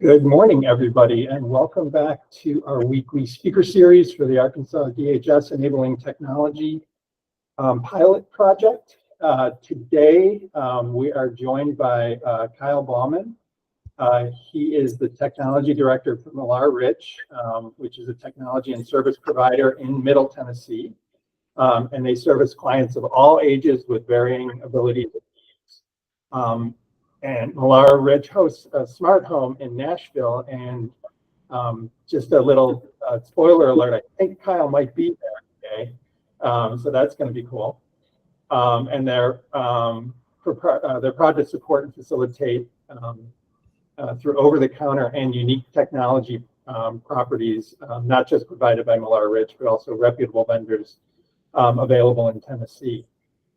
Good morning, everybody, and welcome back to our weekly speaker series for the Arkansas DHS Enabling Technology pilot project. Today, we are joined by Kyle Baughman. He is the technology director for MillarRich, which is a technology and service provider in Middle Tennessee. And they service clients of all ages with varying abilities and needs. And MillarRich hosts a smart home in Nashville. And just a little spoiler alert, I think Kyle might be there today. So that's going to be cool. And their project support and facilitate through over-the-counter and unique technology properties, not just provided by MillarRich, but also reputable vendors available in Tennessee.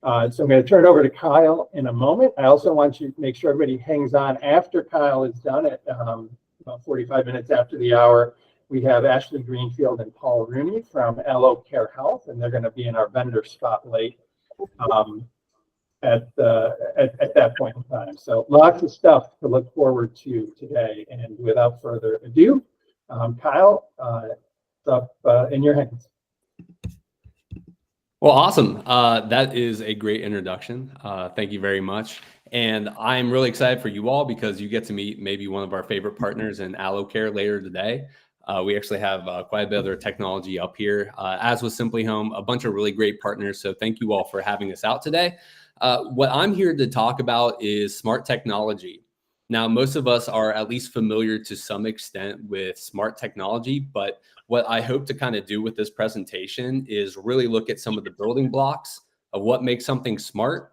So I'm going to turn it over to Kyle in a moment. I also want you to make sure everybody hangs on after Kyle is done at about 45 minutes after the hour. We have Ashley Greenfield and Paul Rooney from Allo Care Health, and they're going to be in our vendor spotlight at that point in time. So lots of stuff to look forward to today. And without further ado, Kyle, it's up in your hands. Well, awesome. That is a great introduction. Thank you very much. And I'm really excited for you all because you get to meet maybe one of our favorite partners in Allo Care later today. We actually have quite a bit of their technology up here, as with Simply Home, a bunch of really great partners. So thank you all for having us out today. What I'm here to talk about is smart technology. Now, most of us are at least familiar to some extent with smart technology, but what I hope to kind of do with this presentation is really look at some of the building blocks of what makes something smart,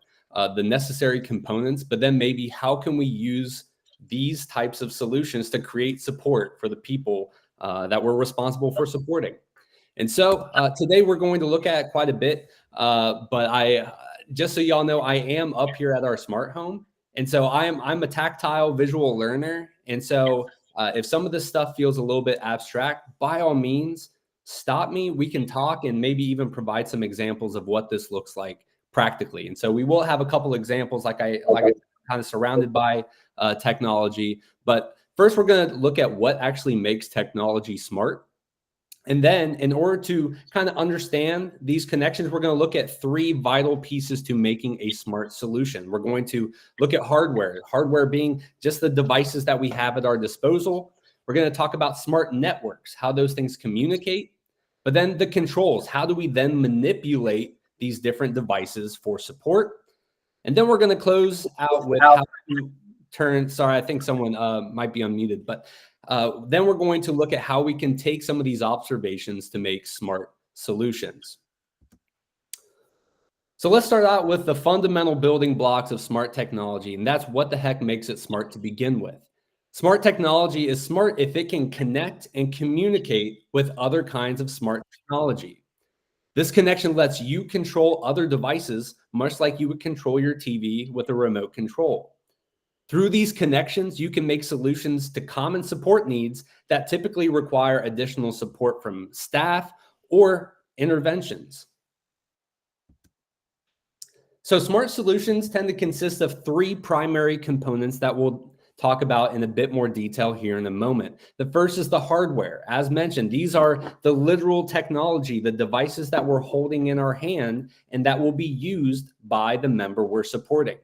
the necessary components, but then maybe how can we use these types of solutions to create support for the people that we're responsible for supporting. And so today we're going to look at quite a bit, but just so y'all know, I am up here at our smart home. And so I'm a tactile visual learner. And so if some of this stuff feels a little bit abstract, by all means, stop me. We can talk and maybe even provide some examples of what this looks like practically. And so we will have a couple examples like I kind of surrounded by technology. But first, we're going to look at what actually makes technology smart. And then in order to kind of understand these connections, we're going to look at three vital pieces to making a smart solution. We're going to look at hardware being just the devices that we have at our disposal. We're going to talk about smart networks, how those things communicate, but then the controls, how do we then manipulate these different devices for support? And then we're going to close out with how to turn, sorry, I think someone might be unmuted, but then we're going to look at how we can take some of these observations to make smart solutions. So let's start out with the fundamental building blocks of smart technology, and that's what the heck makes it smart to begin with. Smart technology is smart if it can connect and communicate with other kinds of smart technology. This connection lets you control other devices, much like you would control your TV with a remote control. Through these connections, you can make solutions to common support needs that typically require additional support from staff or interventions. So smart solutions tend to consist of three primary components that we'll talk about in a bit more detail here in a moment. The first is the hardware. As mentioned, these are the literal technology, the devices that we're holding in our hand and that will be used by the member we're supporting.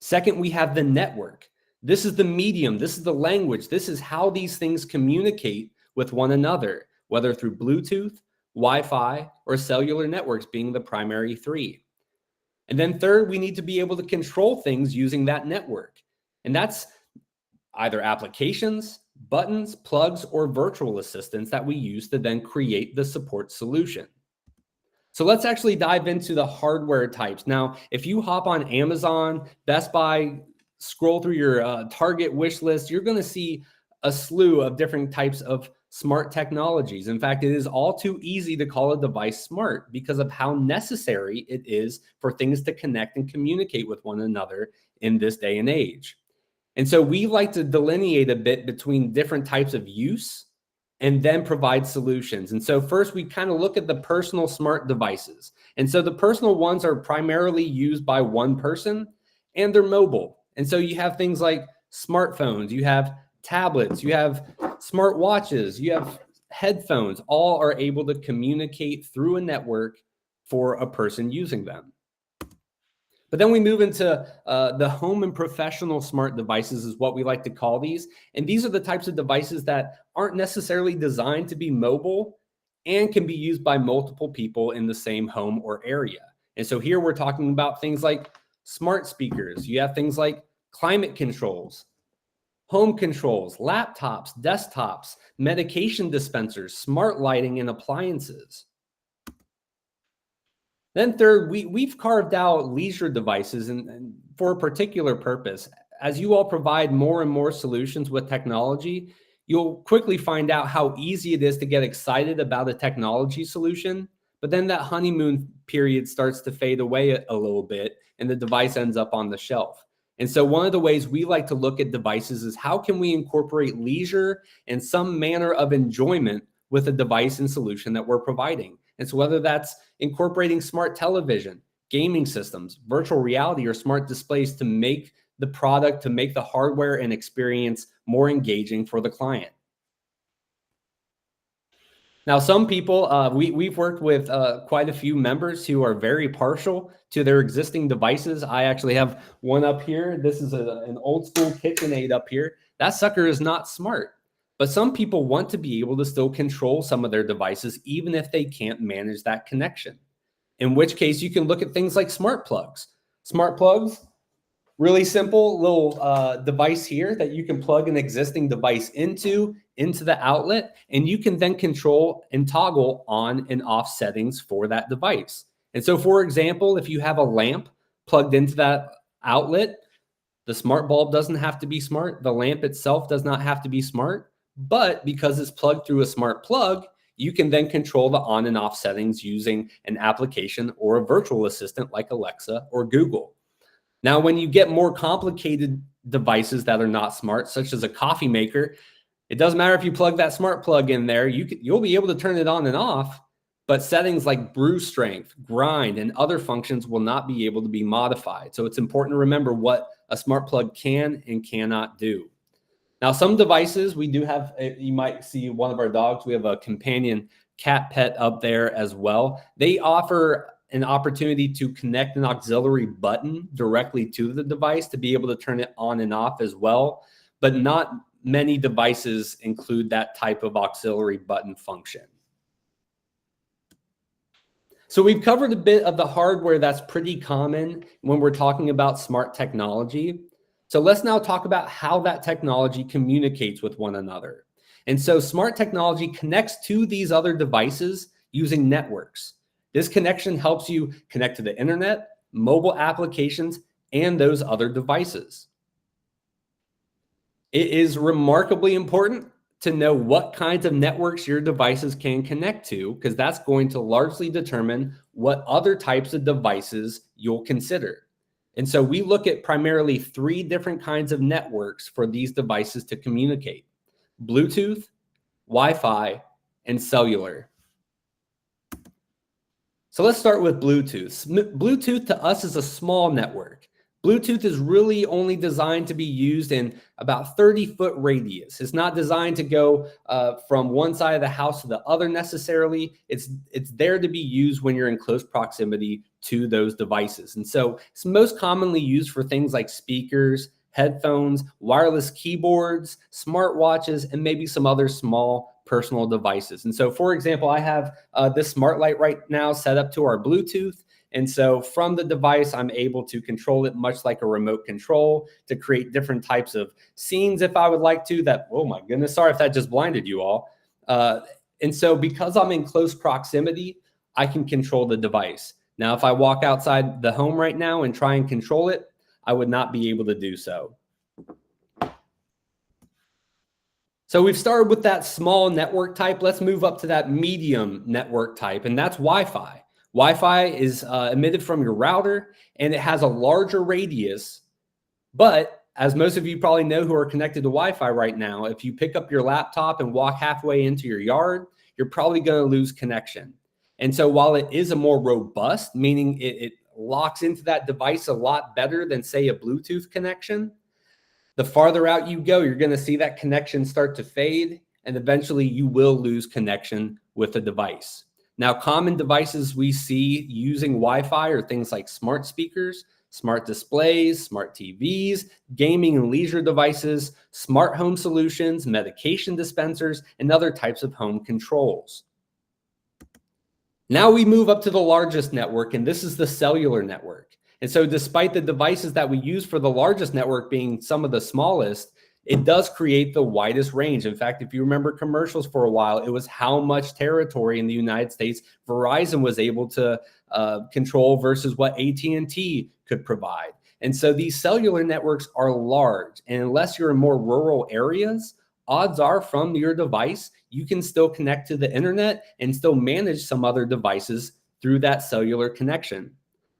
Second, we have the network. This is the medium. This is the language. This is how these things communicate with one another, whether through Bluetooth, Wi-Fi, or cellular networks being the primary three. And then third, we need to be able to control things using that network. And that's either applications, buttons, plugs, or virtual assistants that we use to then create the support solution. So let's actually dive into the hardware types. Now, if you hop on Amazon, Best Buy, scroll through your Target wish list, you're going to see a slew of different types of smart technologies. In fact, it is all too easy to call a device smart because of how necessary it is for things to connect and communicate with one another in this day and age. And so we like to delineate a bit between different types of use and then provide solutions. And so first we kind of look at the personal smart devices. And so the personal ones are primarily used by one person and they're mobile. And so you have things like smartphones, you have tablets, you have smart watches, you have headphones, all are able to communicate through a network for a person using them. But then we move into the home and professional smart devices is what we like to call these. And these are the types of devices that aren't necessarily designed to be mobile and can be used by multiple people in the same home or area. And so here we're talking about things like smart speakers. You have things like climate controls, home controls, laptops, desktops, medication dispensers, smart lighting, and appliances. Then third, we've carved out leisure devices and for a particular purpose. As you all provide more and more solutions with technology, you'll quickly find out how easy it is to get excited about a technology solution, but then that honeymoon period starts to fade away a little bit and the device ends up on the shelf. And so one of the ways we like to look at devices is how can we incorporate leisure and some manner of enjoyment with a device and solution that we're providing. And so whether that's incorporating smart television, gaming systems, virtual reality, or smart displays to make the product, to make the hardware and experience more engaging for the client. Now, some people, we've worked with quite a few members who are very partial to their existing devices. I actually have one up here. This is an old school KitchenAid up here. That sucker is not smart. But some people want to be able to still control some of their devices, even if they can't manage that connection. In which case, you can look at things like smart plugs. Smart plugs, really simple little device here that you can plug an existing device into the outlet, and you can then control and toggle on and off settings for that device. And so, for example, if you have a lamp plugged into that outlet, the smart bulb doesn't have to be smart. The lamp itself does not have to be smart. But because it's plugged through a smart plug, you can then control the on and off settings using an application or a virtual assistant like Alexa or Google. Now, when you get more complicated devices that are not smart, such as a coffee maker, it doesn't matter if you plug that smart plug in there, you'll be able to turn it on and off, but settings like brew strength, grind, and other functions will not be able to be modified. So it's important to remember what a smart plug can and cannot do. Now, some devices we do have, you might see one of our dogs, we have a companion cat pet up there as well. They offer an opportunity to connect an auxiliary button directly to the device to be able to turn it on and off as well, but not many devices include that type of auxiliary button function. So we've covered a bit of the hardware that's pretty common when we're talking about smart technology. So let's now talk about how that technology communicates with one another. And so smart technology connects to these other devices using networks. This connection helps you connect to the internet, mobile applications, and those other devices. It is remarkably important to know what kinds of networks your devices can connect to, because that's going to largely determine what other types of devices you'll consider. And so we look at primarily 3 different kinds of networks for these devices to communicate: Bluetooth, Wi-Fi, and cellular. So let's start with Bluetooth. Bluetooth to us is a small network. Bluetooth is really only designed to be used in about 30-foot radius. It's not designed to go from one side of the house to the other necessarily. It's there to be used when you're in close proximity to those devices. And so it's most commonly used for things like speakers, headphones, wireless keyboards, smartwatches, and maybe some other small personal devices. And so, for example, I have this smart light right now set up to our Bluetooth. And so from the device, I'm able to control it much like a remote control to create different types of scenes if I would like to. That, oh my goodness, sorry if that just blinded you all. And so because I'm in close proximity, I can control the device. Now, if I walk outside the home right now and try and control it, I would not be able to do so. So we've started with that small network type. Let's move up to that medium network type, and that's Wi-Fi. Wi-Fi is emitted from your router, and it has a larger radius. But as most of you probably know who are connected to Wi-Fi right now, if you pick up your laptop and walk halfway into your yard, you're probably going to lose connection. And so while it is a more robust, meaning it locks into that device a lot better than, say, a Bluetooth connection, The farther out you go, you're going to see that connection start to fade, and eventually you will lose connection with the device. Now, common devices we see using Wi-Fi are things like smart speakers, smart displays, smart TVs, gaming and leisure devices, smart home solutions, medication dispensers, and other types of home controls. Now we move up to the largest network, and this is the cellular network. And so despite the devices that we use for the largest network being some of the smallest, it does create the widest range. In fact, if you remember commercials for a while, it was how much territory in the United States Verizon was able to control versus what AT&T could provide. And so these cellular networks are large, and unless you're in more rural areas, odds are from your device, you can still connect to the internet and still manage some other devices through that cellular connection.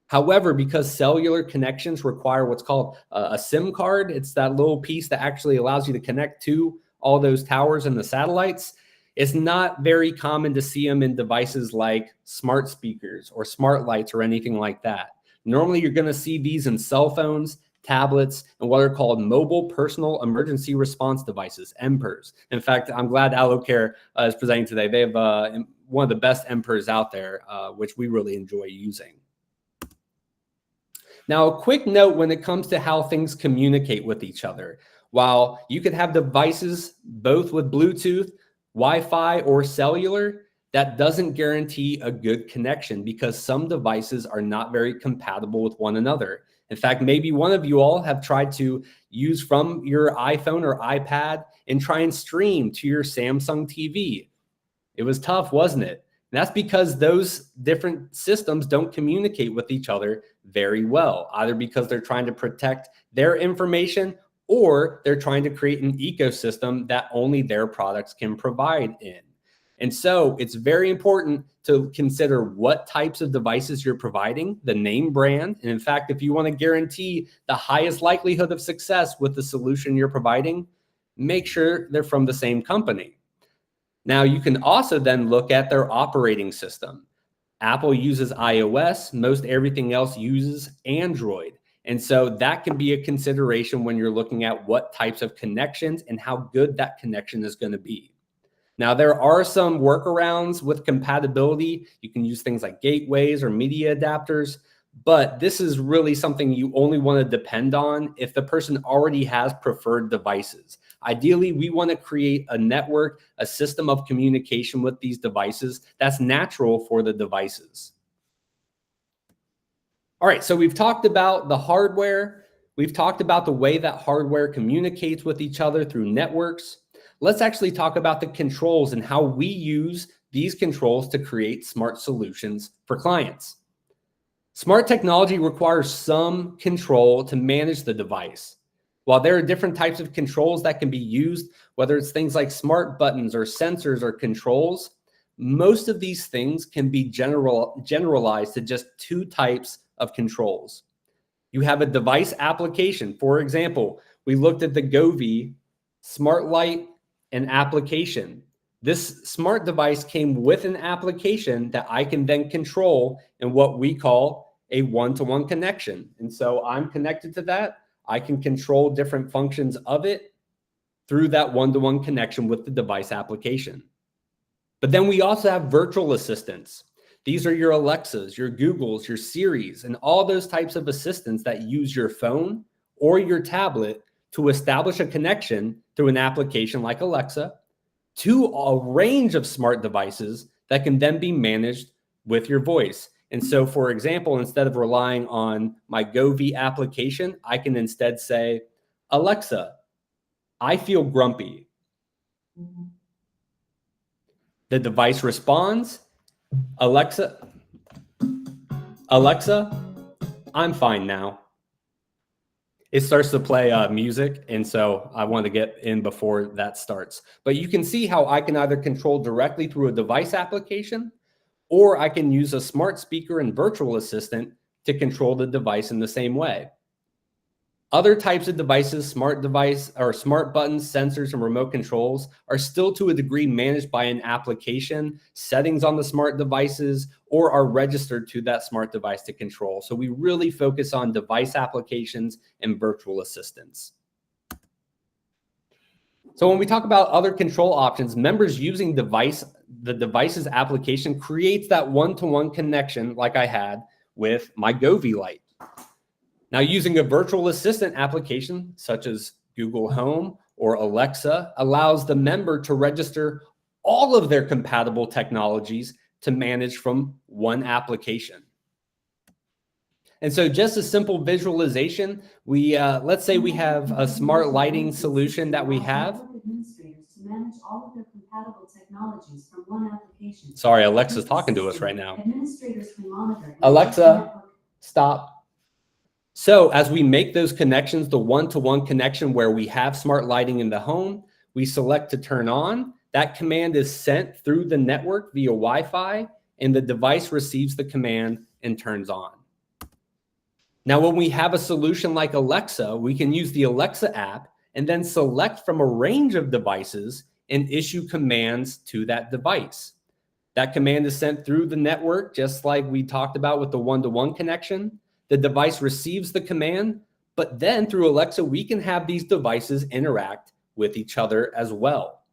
However, because cellular connections require what's called a SIM card, it's that little piece that actually allows you to connect to all those towers and the satellites. It's not very common to see them in devices like smart speakers or smart lights or anything like that. Normally, you're going to see these in cell phones, tablets, and what are called mobile personal emergency response devices, MPERS. In fact, I'm glad AlloCare is presenting today. They have one of the best MPERS out there, which we really enjoy using. Now, a quick note when it comes to how things communicate with each other. While you could have devices both with Bluetooth, Wi-Fi, or cellular, that doesn't guarantee a good connection because some devices are not very compatible with one another. In fact, maybe one of you all have tried to use from your iPhone or iPad and try and stream to your Samsung TV. It was tough, wasn't it? And that's because those different systems don't communicate with each other very well, either because they're trying to protect their information or they're trying to create an ecosystem that only their products can provide in. And so it's very important to consider what types of devices you're providing, the name brand. And in fact, if you want to guarantee the highest likelihood of success with the solution you're providing, make sure they're from the same company. Now, you can also then look at their operating system. Apple uses iOS. Most everything else uses Android. And so that can be a consideration when you're looking at what types of connections and how good that connection is going to be. Now, there are some workarounds with compatibility. You can use things like gateways or media adapters, but this is really something you only want to depend on if the person already has preferred devices. Ideally, we want to create a network, a system of communication with these devices that's natural for the devices. All right, so we've talked about the hardware. We've talked about the way that hardware communicates with each other through networks. Let's actually talk about the controls and how we use these controls to create smart solutions for clients. Smart technology requires some control to manage the device. While there are different types of controls that can be used, whether it's things like smart buttons or sensors or controls, most of these things can be generalized to just two types of controls. You have a device application. For example, we looked at the Govee smart light and application. This smart device came with an application that I can then control in what we call a one-to-one connection. And so I'm connected to that. I can control different functions of it through that one-to-one connection with the device application. But then we also have virtual assistants. These are your Alexas, your Googles, your Siris, and all those types of assistants that use your phone or your tablet to establish a connection through an application like Alexa to a range of smart devices that can then be managed with your voice. And so, for example, instead of relying on my Govee application, I can instead say, Alexa, I feel grumpy. The device responds, Alexa, I'm fine now. It starts to play music, and so I want to get in before that starts. But you can see how I can either control directly through a device application, or I can use a smart speaker and virtual assistant to control the device in the same way. Other types of devices, smart device or smart buttons, sensors, and remote controls are still to a degree managed by an application, settings on the smart devices, or are registered to that smart device to control. So we really focus on device applications and virtual assistants. So when we talk about other control options, members using the device's application creates that one-to-one connection like I had with my Govee light. Now, using a virtual assistant application such as Google Home or Alexa allows the member to register all of their compatible technologies to manage from one application. And so just a simple visualization, let's say we have a smart lighting solution that we have. Manage all of their compatible technologies from one application. Sorry, Alexa's talking to us right now. Administrators can monitor. Alexa, stop. So as we make those connections, the one-to-one connection where we have smart lighting in the home, we select to turn on. That command is sent through the network via Wi-Fi, and the device receives the command and turns on. Now, when we have a solution like Alexa, we can use the Alexa app and then select from a range of devices and issue commands to that device. That command is sent through the network, just like we talked about with the one-to-one connection. The device receives the command, but then through Alexa, we can have these devices interact with each other as well.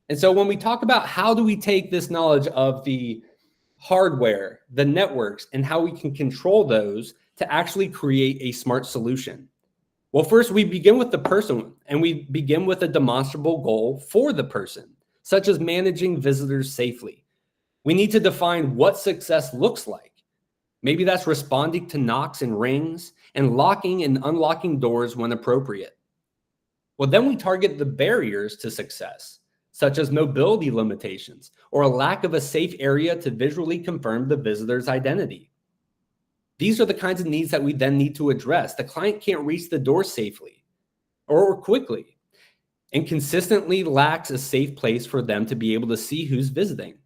And so when we talk about how do we take this knowledge of the hardware, the networks, and how we can control those to actually create a smart solution? Well, first we begin with the person, and we begin with a demonstrable goal for the person, such as managing visitors safely. We need to define what success looks like. Maybe that's responding to knocks and rings and locking and unlocking doors when appropriate. Well, then we target the barriers to success, such as mobility limitations or a lack of a safe area to visually confirm the visitor's identity. These are the kinds of needs that we then need to address. The client can't reach the door safely or quickly and consistently lacks a safe place for them to be able to see who's visiting.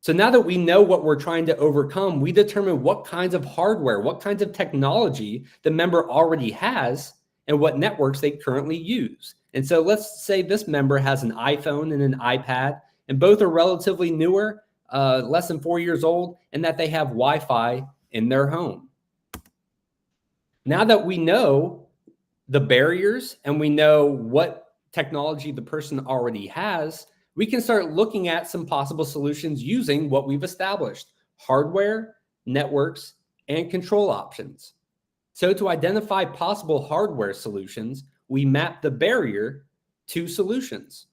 So now that we know what we're trying to overcome, we determine what kinds of hardware, what kinds of technology the member already has and what networks they currently use. And so let's say this member has an iPhone and an iPad, and both are relatively newer, less than 4 years old, and that they have Wi-Fi in their home. Now that we know the barriers and we know what technology the person already has, we can start looking at some possible solutions using what we've established: hardware, networks, and control options. So to identify possible hardware solutions, we map the barrier to solutions.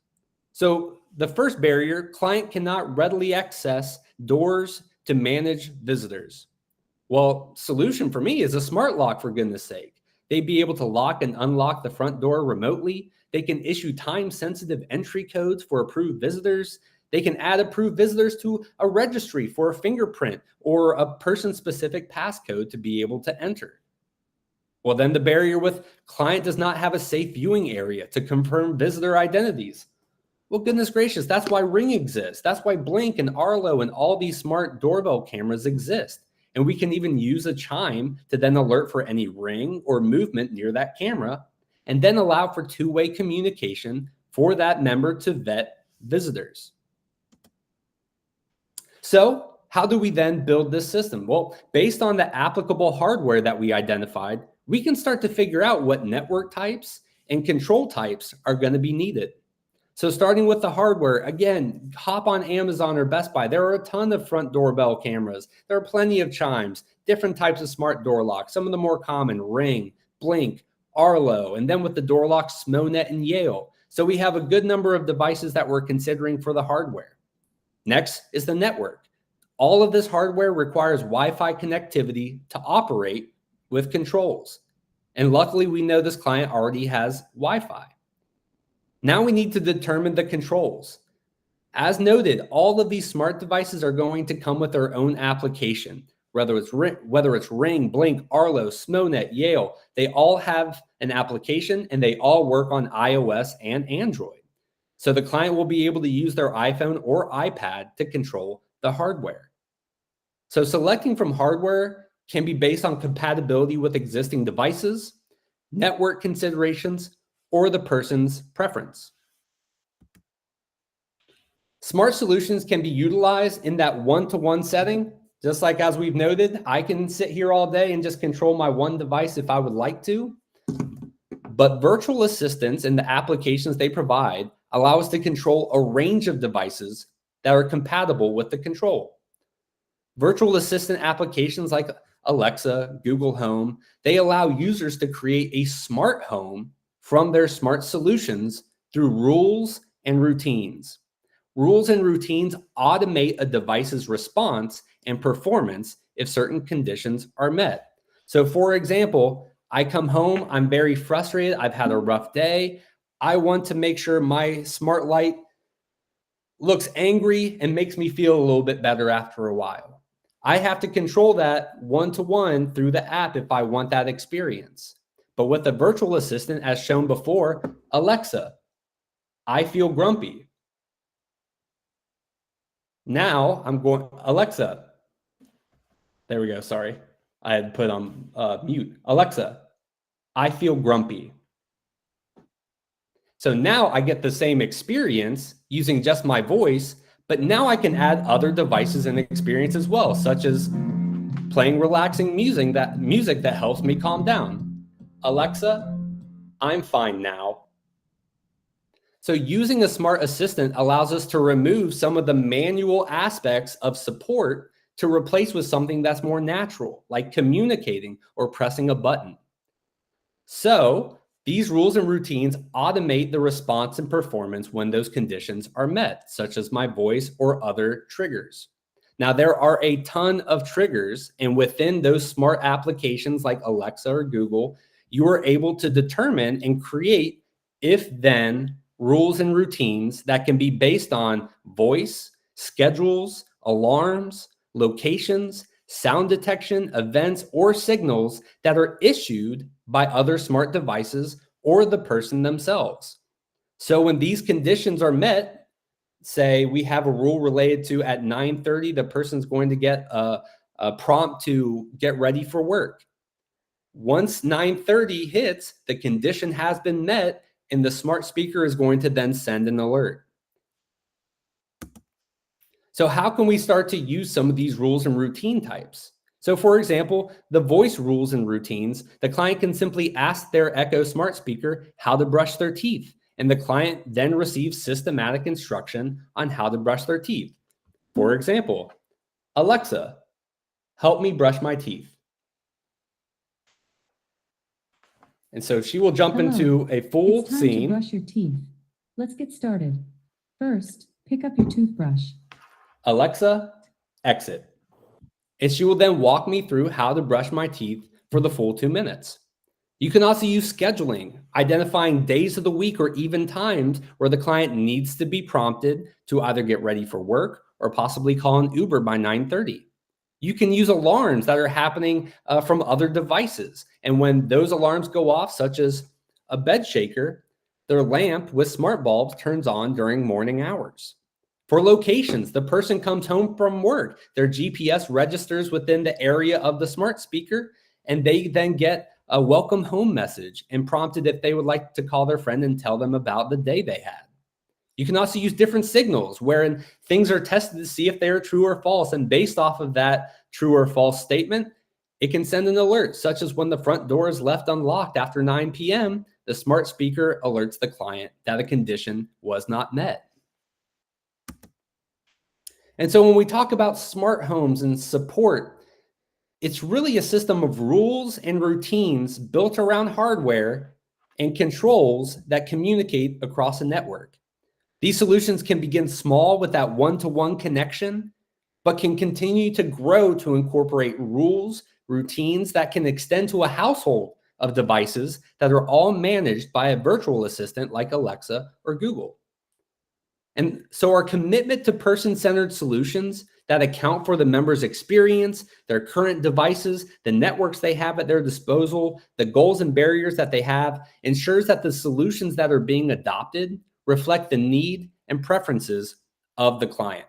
So the first barrier, client cannot readily access doors to manage visitors. Well, solution for me is a smart lock, for goodness sake. They'd be able to lock and unlock the front door remotely. They can issue time-sensitive entry codes for approved visitors. They can add approved visitors to a registry for a fingerprint or a person-specific passcode to be able to enter. Well, then the barrier with client does not have a safe viewing area to confirm visitor identities. Well, goodness gracious, that's why Ring exists. That's why Blink and Arlo and all these smart doorbell cameras exist. And we can even use a chime to then alert for any ring or movement near that camera, and then allow for two-way communication for that member to vet visitors. So how do we then build this system? Well, based on the applicable hardware that we identified, we can start to figure out what network types and control types are going to be needed. So starting with the hardware, again, hop on Amazon or Best Buy. There are a ton of front doorbell cameras. There are plenty of chimes, different types of smart door locks, some of the more common: Ring, Blink, Arlo, and then with the door locks, Smonet and Yale. So we have a good number of devices that we're considering for the hardware. Next is the network. All of this hardware requires Wi-Fi connectivity to operate with controls. And luckily, we know this client already has Wi-Fi. Now we need to determine the controls. As noted, all of these smart devices are going to come with their own application, whether it's Ring, Blink, Arlo, Smonet, Yale. They all have an application and they all work on iOS and Android. So the client will be able to use their iPhone or iPad to control the hardware. So selecting from hardware can be based on compatibility with existing devices, network considerations, or the person's preference. Smart solutions can be utilized in that one-to-one setting. Just like as we've noted, I can sit here all day and just control my one device if I would like to. But virtual assistants and the applications they provide allow us to control a range of devices that are compatible with the control. Virtual assistant applications like Alexa, Google Home, they allow users to create a smart home from their smart solutions through rules and routines. Rules and routines automate a device's response and performance if certain conditions are met. So for example, I come home, I'm very frustrated, I've had a rough day. I want to make sure my smart light looks angry and makes me feel a little bit better after a while. I have to control that one-to-one through the app if I want that experience. But with the virtual assistant, as shown before, Alexa, I feel grumpy. Now I'm going, Alexa, there we go, sorry. I had put on mute. Alexa, I feel grumpy. So now I get the same experience using just my voice, but now I can add other devices and experience as well, such as playing relaxing music that helps me calm down. Alexa, I'm fine now. So using a smart assistant allows us to remove some of the manual aspects of support to replace with something that's more natural, like communicating or pressing a button. So these rules and routines automate the response and performance when those conditions are met, such as my voice or other triggers. Now, there are a ton of triggers, and within those smart applications like Alexa or Google, you are able to determine and create if-then rules and routines that can be based on voice, schedules, alarms, locations, sound detection, events, or signals that are issued by other smart devices or the person themselves. So when these conditions are met, say we have a rule related to at 9:30, the person's going to get a prompt to get ready for work. Once 9:30 hits, the condition has been met, and the smart speaker is going to then send an alert. So how can we start to use some of these rules and routine types? So for example, the voice rules and routines, the client can simply ask their Echo smart speaker how to brush their teeth, and the client then receives systematic instruction on how to brush their teeth. For example, Alexa, help me brush my teeth. And so she will jump into a full It's time scene. to brush your teeth. Let's get started. First, pick up your toothbrush. Alexa, exit. And she will then walk me through how to brush my teeth for the full 2 minutes. You can also use scheduling, identifying days of the week or even times where the client needs to be prompted to either get ready for work or possibly call an Uber by 9:30. You can use alarms that are happening from other devices. And when those alarms go off, such as a bed shaker, their lamp with smart bulbs turns on during morning hours. For locations, the person comes home from work, their GPS registers within the area of the smart speaker, and they then get a welcome home message and prompted if they would like to call their friend and tell them about the day they had. You can also use different signals wherein things are tested to see if they are true or false. And based off of that true or false statement, it can send an alert, such as when the front door is left unlocked after 9 p.m., the smart speaker alerts the client that a condition was not met. And so when we talk about smart homes and support, it's really a system of rules and routines built around hardware and controls that communicate across a network. These solutions can begin small with that one-to-one connection, but can continue to grow to incorporate rules, routines that can extend to a household of devices that are all managed by a virtual assistant like Alexa or Google. And so our commitment to person-centered solutions that account for the member's experience, their current devices, the networks they have at their disposal, the goals and barriers that they have, ensures that the solutions that are being adopted reflect the need and preferences of the client.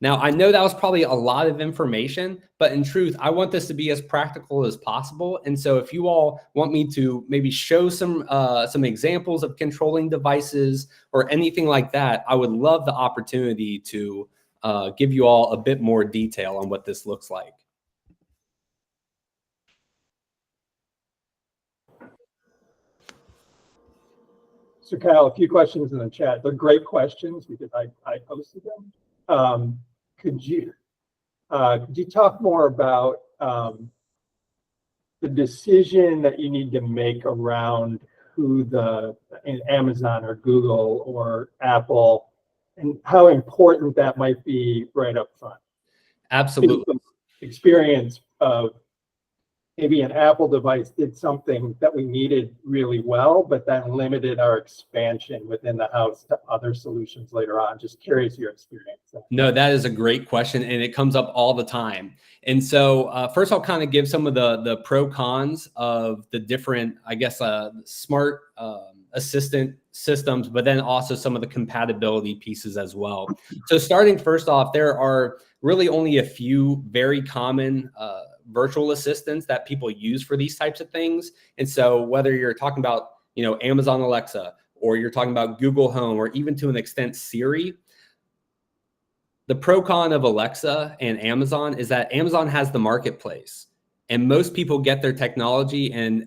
Now, I know that was probably a lot of information, but in truth, I want this to be as practical as possible. And so if you all want me to maybe show some examples of controlling devices or anything like that, I would love the opportunity to give you all a bit more detail on what this looks like. So Kyle, a few questions in the chat. They're great questions because I posted them. Could you talk more about the decision that you need to make around who in Amazon or Google or Apple, and how important that might be right up front? Absolutely. Experience of maybe an Apple device did something that we needed really well, but then limited our expansion within the house to other solutions later on. Just curious your experience. No, that is a great question, and it comes up all the time. And so first I'll kind of give some of the pro cons of the different, I guess, smart assistant systems, but then also some of the compatibility pieces as well. So starting first off, there are really only a few very common virtual assistants that people use for these types of things. And so whether you're talking about, Amazon Alexa, or you're talking about Google Home, or even to an extent Siri, the pro con of Alexa and Amazon is that Amazon has the marketplace, and most people get their technology and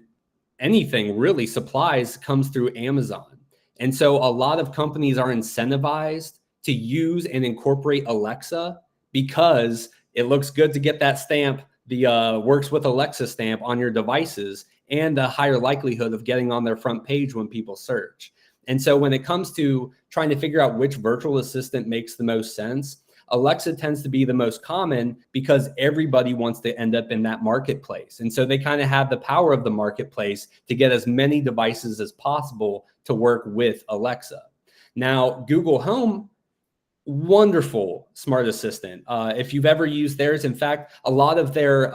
anything really supplies comes through Amazon. And so a lot of companies are incentivized to use and incorporate Alexa because it looks good to get that stamp, the works with Alexa stamp on your devices, and the higher likelihood of getting on their front page when people search. And so when it comes to trying to figure out which virtual assistant makes the most sense, Alexa tends to be the most common because everybody wants to end up in that marketplace. And so they kind of have the power of the marketplace to get as many devices as possible to work with Alexa. Now, Google Home, wonderful smart assistant. If you've ever used theirs, in fact, a lot of their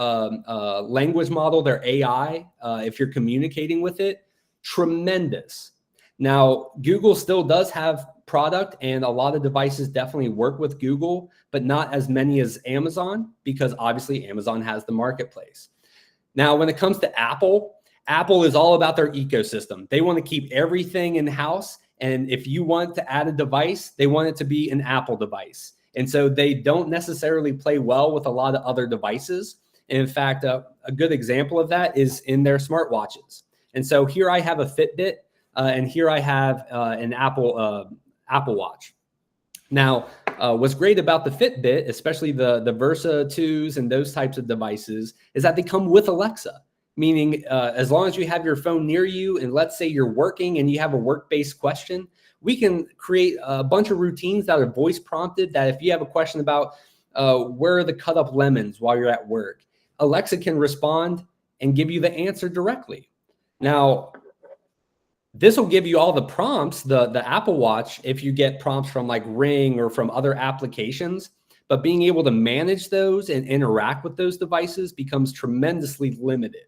language model, their AI, if you're communicating with it, tremendous. Now, Google still does have product, and a lot of devices definitely work with Google, but not as many as Amazon, because obviously Amazon has the marketplace. Now, when it comes to Apple, Apple is all about their ecosystem. They want to keep everything in-house, and if you want to add a device, they want it to be an Apple device. And so they don't necessarily play well with a lot of other devices. And in fact, a good example of that is in their smartwatches. And so here I have a Fitbit, and here I have an Apple Watch. Now, what's great about the Fitbit, especially the Versa 2s and those types of devices, is that they come with Alexa, meaning as long as you have your phone near you, and let's say you're working and you have a work-based question, we can create a bunch of routines that are voice prompted, that if you have a question about where are the cut up lemons while you're at work, Alexa can respond and give you the answer directly. Now, this will give you all the prompts, the Apple Watch, if you get prompts from like Ring or from other applications, but being able to manage those and interact with those devices becomes tremendously limited.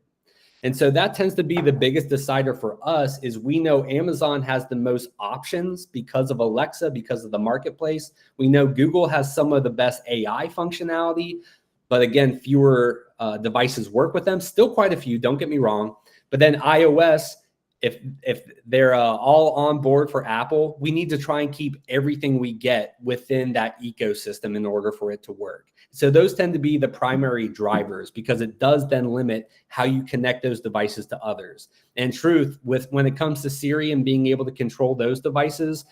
And so that tends to be the biggest decider for us, is we know Amazon has the most options because of Alexa, because of the marketplace. We know Google has some of the best AI functionality, but again, fewer devices work with them. Still quite a few, don't get me wrong. But then iOS, if they're all on board for Apple, we need to try and keep everything we get within that ecosystem in order for it to work. So those tend to be the primary drivers, because it does then limit how you connect those devices to others. And truth, when it comes to Siri and being able to control those devices,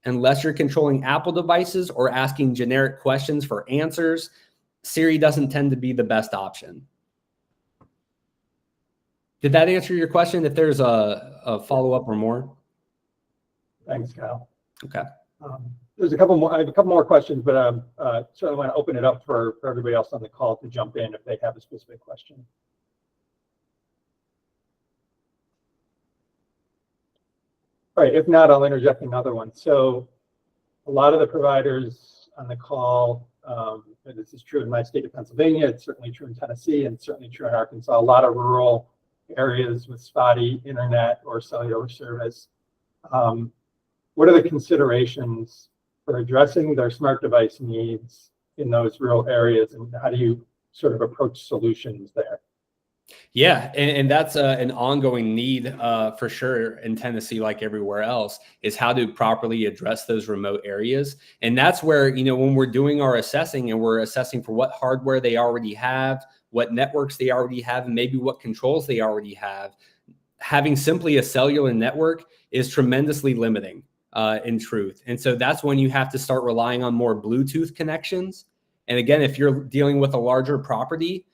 unless you're controlling Apple devices or asking generic questions for answers, Siri doesn't tend to be the best option. Did that answer your question? If there's a follow-up or more? Thanks, Kyle. Okay. There's a couple more. I have a couple more questions, but certainly want to open it up for everybody else on the call to jump in if they have a specific question. All right. If not, I'll interject another one. So a lot of the providers on the call, and this is true in my state of Pennsylvania, it's certainly true in Tennessee, and certainly true in Arkansas, a lot of rural areas with spotty internet or cellular service. What are the considerations for addressing their smart device needs in those rural areas, and how do you sort of approach solutions there? Yeah, and that's an ongoing need for sure in Tennessee, like everywhere else, is how to properly address those remote areas. And that's where, when we're doing our assessing, and we're assessing for what hardware they already have, what networks they already have, and maybe what controls they already have, having simply a cellular network is tremendously limiting in truth. And so that's when you have to start relying on more Bluetooth connections. And again, if you're dealing with a larger property,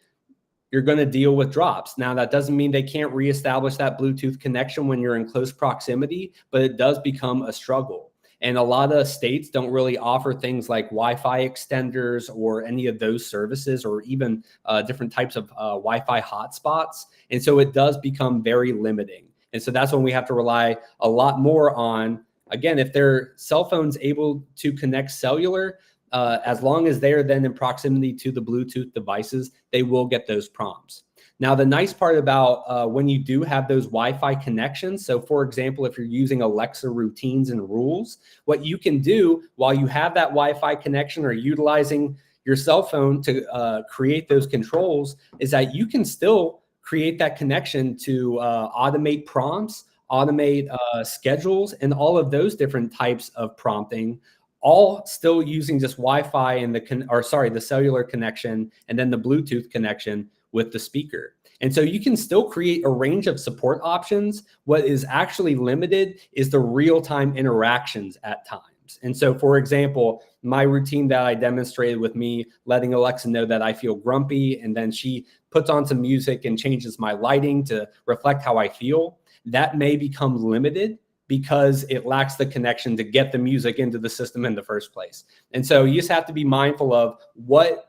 you're going to deal with drops. Now, that doesn't mean they can't reestablish that Bluetooth connection when you're in close proximity, but it does become a struggle. And a lot of states don't really offer things like Wi-Fi extenders or any of those services, or even different types of Wi-Fi hotspots. And so it does become very limiting. And so that's when we have to rely a lot more on, again, if their cell phone's able to connect cellular, as long as they're then in proximity to the Bluetooth devices, they will get those prompts. Now, the nice part about when you do have those Wi-Fi connections, so for example, if you're using Alexa routines and rules, what you can do while you have that Wi-Fi connection or utilizing your cell phone to create those controls is that you can still create that connection to automate prompts, automate schedules, and all of those different types of prompting, all still using just Wi-Fi and the cellular connection, and then the Bluetooth connection with the speaker. And so you can still create a range of support options. What is actually limited is the real-time interactions at times. And so, for example, my routine that I demonstrated with me letting Alexa know that I feel grumpy, and then she puts on some music and changes my lighting to reflect how I feel, that may become limited because it lacks the connection to get the music into the system in the first place. And so you just have to be mindful of what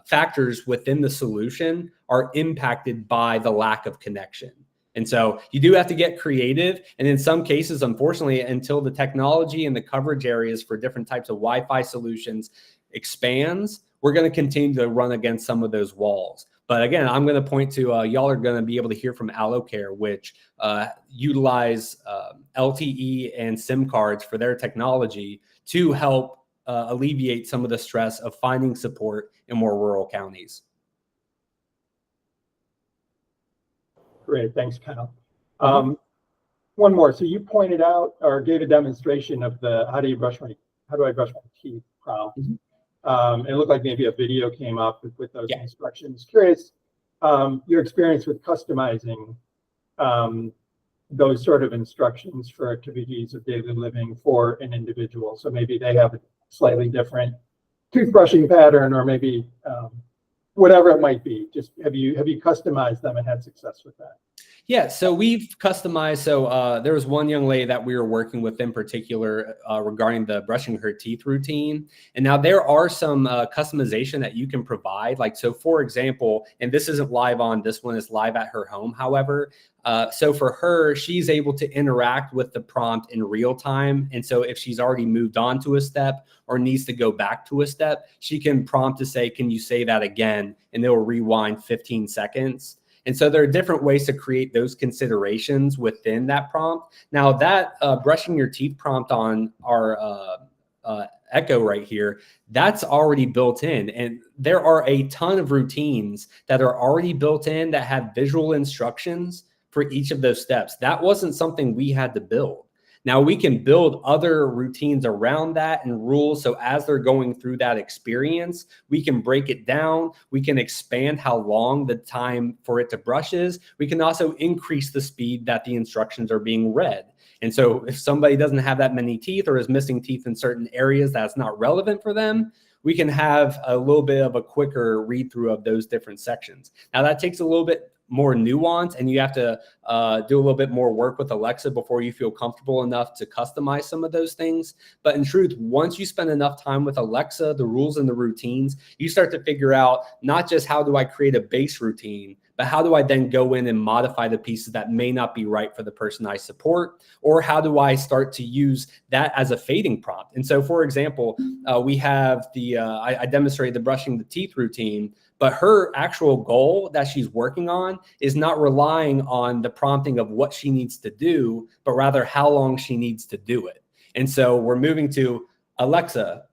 factors within the solution are impacted by the lack of connection. And so you do have to get creative. And in some cases, unfortunately, until the technology and the coverage areas for different types of Wi-Fi solutions expands, we're going to continue to run against some of those walls. But again, I'm going to point to y'all are going to be able to hear from AlloCare, which utilize LTE and SIM cards for their technology to help alleviate some of the stress of finding support in more rural counties. Great, thanks, Kyle. One more. So you pointed out or gave a demonstration of the how do I brush my teeth prompt. It looked like maybe a video came up with those instructions. Curious, your experience with customizing those sort of instructions for activities of daily living for an individual. So maybe they have a slightly different toothbrushing pattern, or maybe whatever it might be. Just have you customized them and had success with that? Yeah, so we've customized. So there was one young lady that we were working with in particular regarding the brushing her teeth routine. And now there are some customization that you can provide. Like, so for example, and this isn't live on, this one is live at her home, however. So for her, she's able to interact with the prompt in real time. And so if she's already moved on to a step or needs to go back to a step, she can prompt to say, can you say that again? And they'll rewind 15 seconds. And so there are different ways to create those considerations within that prompt. Now that brushing your teeth prompt on our Echo right here, that's already built in. And there are a ton of routines that are already built in that have visual instructions for each of those steps. That wasn't something we had to build. Now we can build other routines around that and rules. So as they're going through that experience, we can break it down. We can expand how long the time for it to brush is. We can also increase the speed that the instructions are being read. And so if somebody doesn't have that many teeth or is missing teeth in certain areas that's not relevant for them, we can have a little bit of a quicker read through of those different sections. Now that takes a little bit more nuance, and you have to do a little bit more work with Alexa before you feel comfortable enough to customize some of those things. But in truth, once you spend enough time with Alexa, the rules and the routines, you start to figure out not just how do I create a base routine, but how do I then go in and modify the pieces that may not be right for the person I support, or how do I start to use that as a fading prompt? And so, for example, we have I demonstrated the brushing the teeth routine, but her actual goal that she's working on is not relying on the prompting of what she needs to do, but rather how long she needs to do it. And so we're moving to Alexa,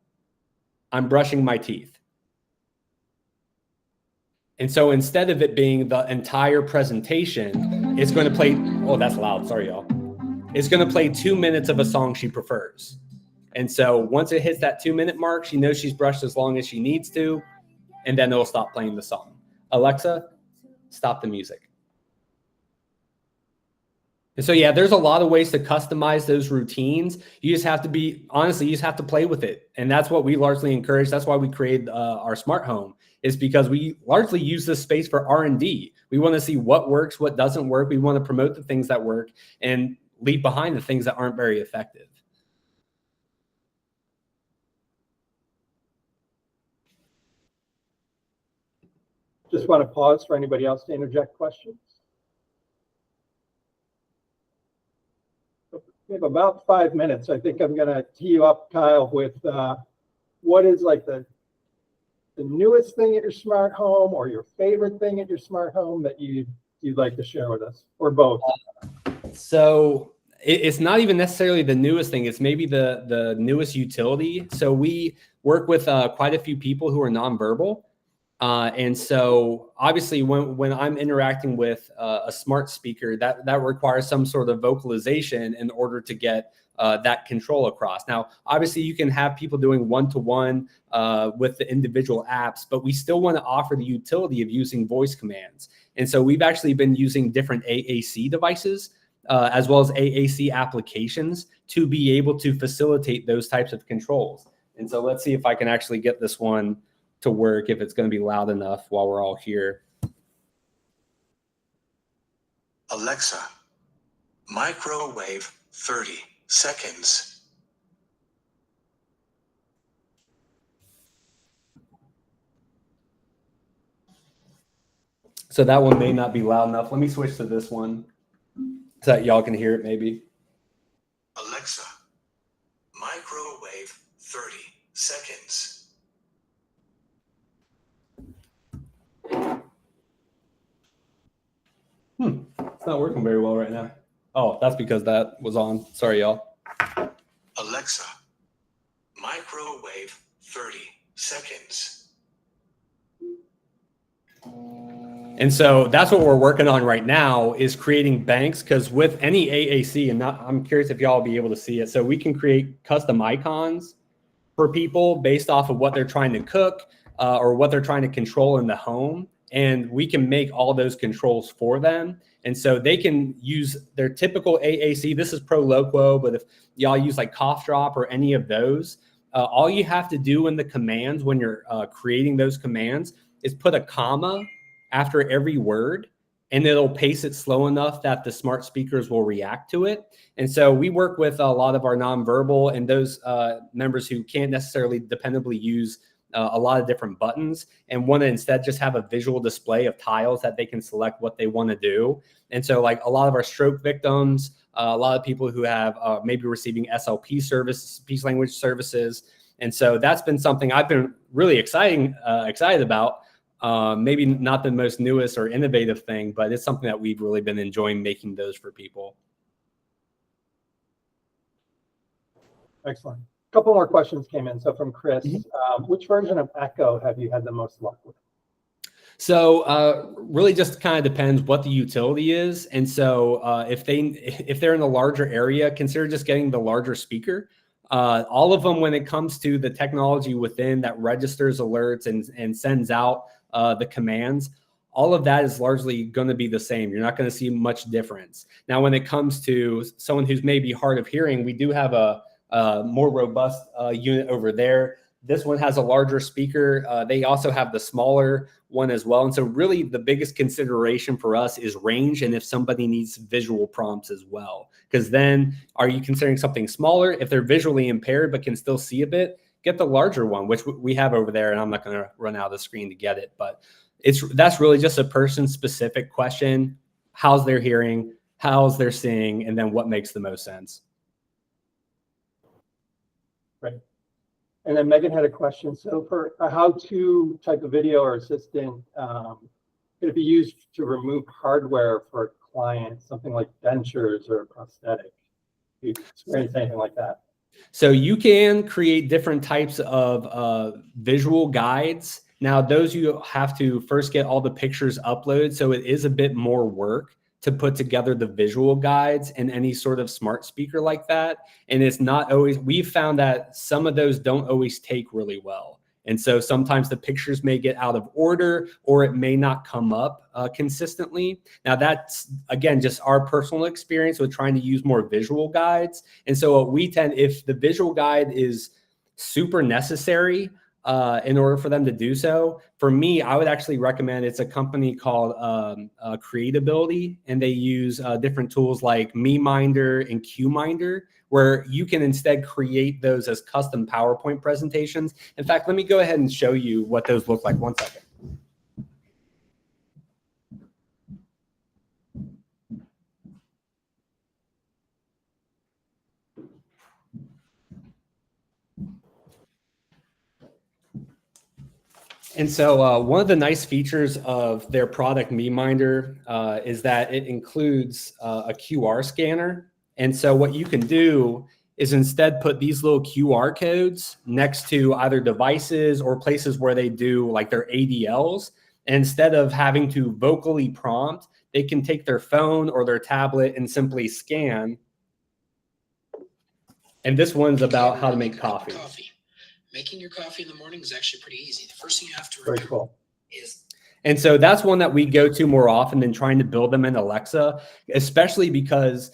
I'm brushing my teeth. And so instead of it being the entire presentation, it's going to play, oh, that's loud. Sorry, y'all. It's going to play 2 minutes of a song she prefers. And so once it hits that 2-minute mark, she knows she's brushed as long as she needs to, and then it'll stop playing the song. Alexa, stop the music. And so, yeah, there's a lot of ways to customize those routines. You just have to be, honestly, you just have to play with it. And that's what we largely encourage. That's why we created our smart home, is because we largely use this space for R&D. We want to see what works, what doesn't work. We want to promote the things that work and leave behind the things that aren't very effective. Just want to pause for anybody else to interject questions. We have about 5 minutes. I think I'm going to tee you up, Kyle, with what is like the newest thing at your smart home, or your favorite thing at your smart home that you'd like to share with us, or both. So it's not even necessarily the newest thing. It's maybe the newest utility. So we work with quite a few people who are nonverbal. And so obviously when I'm interacting with a smart speaker, that requires some sort of vocalization in order to get that control across. Now, obviously you can have people doing one-to-one with the individual apps, but we still want to offer the utility of using voice commands. And so we've actually been using different AAC devices as well as AAC applications to be able to facilitate those types of controls. And so let's see if I can actually get this one to work, if it's going to be loud enough while we're all here. Alexa, microwave 30 seconds. So that one may not be loud enough. Let me switch to this one so that y'all can hear it maybe. Alexa, microwave 30 seconds. It's not working very well right now. Oh, that's because that was on. Sorry, y'all. Alexa, microwave 30 seconds. And so that's what we're working on right now, is creating banks, because with any AAC, and I'm curious if y'all will be able to see it. So we can create custom icons for people based off of what they're trying to cook or what they're trying to control in the home. And we can make all those controls for them. And so they can use their typical AAC. This is Pro Loquo, but if y'all use like Cough Drop or any of those, all you have to do in the commands when you're creating those commands is put a comma after every word, and it'll pace it slow enough that the smart speakers will react to it. And so we work with a lot of our nonverbal and those members who can't necessarily dependably use a lot of different buttons and want to instead just have a visual display of tiles that they can select what they want to do. And so like a lot of our stroke victims, a lot of people who have maybe receiving SLP service, speech language services. And so that's been something I've been really excited about. Maybe not the most newest or innovative thing, but it's something that we've really been enjoying making those for people. Excellent. A couple more questions came in. So from Chris, which version of Echo have you had the most luck with? So really just kind of depends what the utility is. And so if they're in a larger area, consider just getting the larger speaker. All of them, when it comes to the technology within that registers alerts and sends out the commands, all of that is largely going to be the same. You're not going to see much difference. Now, when it comes to someone who's maybe hard of hearing, we do have a more robust unit over there. This one has a larger speaker. They also have the smaller one as well. And so really the biggest consideration for us is range, and if somebody needs visual prompts as well. Because then are you considering something smaller? If they're visually impaired but can still see a bit, get the larger one, which we have over there. And I'm not going to run out of the screen to get it. But that's really just a person-specific question. How's their hearing? How's their seeing? And then what makes the most sense? Right. And then Megan had a question. So for a how-to type of video or assistant, could it be used to remove hardware for a client, something like dentures or prosthetic? Do you experience anything like that? So you can create different types of visual guides. Now, those you have to first get all the pictures uploaded. So it is a bit more work to put together the visual guides in any sort of smart speaker like that. And it's not always, we've found that some of those don't always take really well. And so sometimes the pictures may get out of order or it may not come up consistently. Now that's, again, just our personal experience with trying to use more visual guides. And so we tend, if the visual guide is super necessary in order for them to do so, for me, I would actually recommend, it's a company called Creatability, and they use different tools like MeMinder and QMinder, where you can instead create those as custom PowerPoint presentations. In fact, let me go ahead and show you what those look like. One second. And so one of the nice features of their product MeMinder is that it includes a QR scanner. And so what you can do is instead put these little QR codes next to either devices or places where they do like their ADLs. And instead of having to vocally prompt, they can take their phone or their tablet and simply scan. And this one's about how to make coffee. Making your coffee in the morning is actually pretty easy. The first thing you have to Very remember cool. is. And so that's one that we go to more often than trying to build them in Alexa, especially because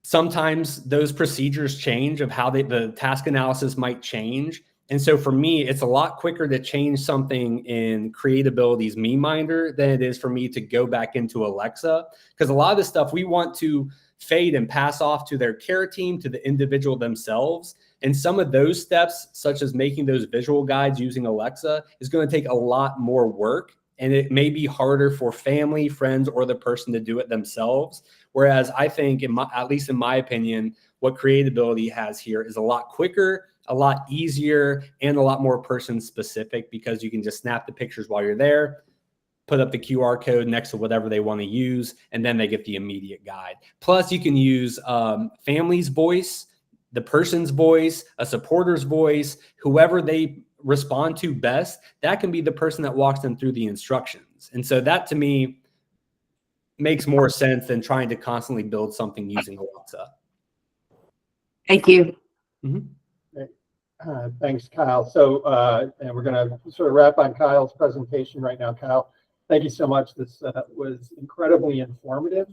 sometimes those procedures change of how the task analysis might change. And so for me, it's a lot quicker to change something in Creatability's MeMinder than it is for me to go back into Alexa, because a lot of the stuff we want to fade and pass off to their care team, to the individual themselves. And some of those steps, such as making those visual guides using Alexa, is going to take a lot more work. And it may be harder for family, friends, or the person to do it themselves. Whereas I think, at least in my opinion, what Creatability has here is a lot quicker, a lot easier, and a lot more person specific, because you can just snap the pictures while you're there, put up the QR code next to whatever they want to use, and then they get the immediate guide. Plus, you can use family's voice, the person's voice, a supporter's voice, whoever they respond to best, that can be the person that walks them through the instructions. And so that, to me, makes more sense than trying to constantly build something using Alexa. Thank you. Thanks, Kyle. So, and we're going to sort of wrap on Kyle's presentation right now. Kyle, thank you so much. This was incredibly informative.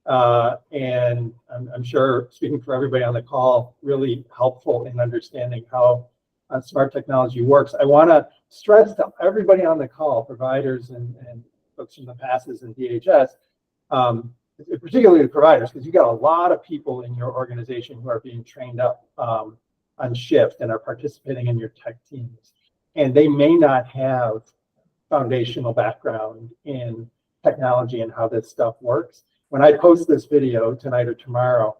And I'm sure, speaking for everybody on the call, really helpful in understanding how smart technology works. I want to stress to everybody on the call, providers and folks from the passes and DHS, particularly the providers, because you got a lot of people in your organization who are being trained up on shift and are participating in your tech teams. And they may not have foundational background in technology and how this stuff works. When I post this video tonight or tomorrow,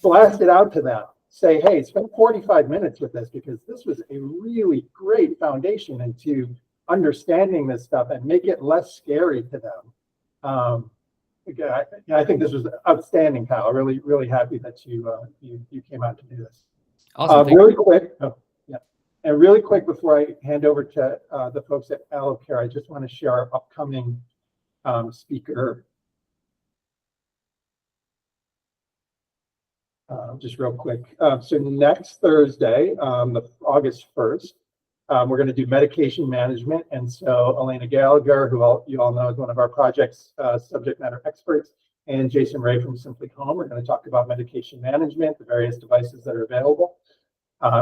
blast it out to them. Say, hey, spend 45 minutes with this, because this was a really great foundation into understanding this stuff, and make it less scary to them. I think this was outstanding, Kyle. Really, really happy that you came out to do this. Awesome. Really quick, and really quick before I hand over to the folks at AlloCare, I just want to share our upcoming speaker. Just real quick. So next Thursday, August 1st, we're going to do medication management. And so Elena Gallagher, who you all know is one of our project's subject matter experts, and Jason Ray from Simply Home are going to talk about medication management, the various devices that are available,